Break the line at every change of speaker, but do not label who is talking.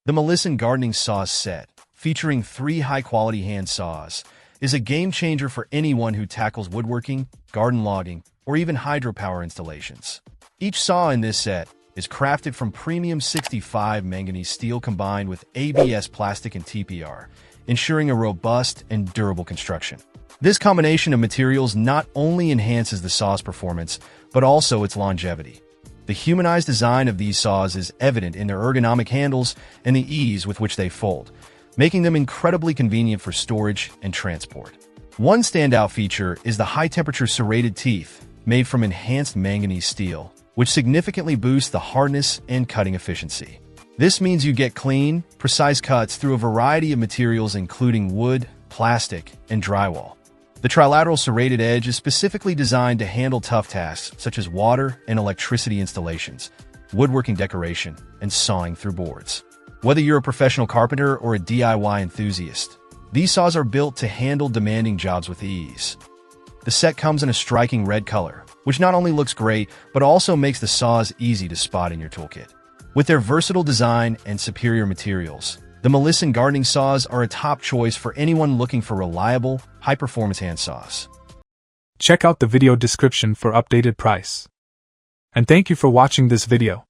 The Milisten gardening saws set, featuring 3 high-quality hand saws, is a game-changer for anyone who tackles woodworking, garden logging, or even hydropower installations. Each saw in this set is crafted from premium 65 manganese steel combined with ABS plastic and TPR, ensuring a robust and durable construction. This combination of materials not only enhances the saw's performance, but also its longevity. The humanized design of these saws is evident in their ergonomic handles and the ease with which they fold, making them incredibly convenient for storage and transport. One standout feature is the high-temperature serrated teeth, made from enhanced manganese steel, which significantly boosts the hardness and cutting efficiency. This means you get clean, precise cuts through a variety of materials including wood, plastic, and drywall. The trilateral serrated edge is specifically designed to handle tough tasks such as water and electricity installations, woodworking decoration, and sawing through boards. Whether you're a professional carpenter or a DIY enthusiast, these saws are built to handle demanding jobs with ease. The set comes in a striking red color, which not only looks great, but also makes the saws easy to spot in your toolkit. With their versatile design and superior materials, the Milisten gardening saws are a top choice for anyone looking for reliable, high-performance hand saws.
Check out the video description for updated price. And thank you for watching this video.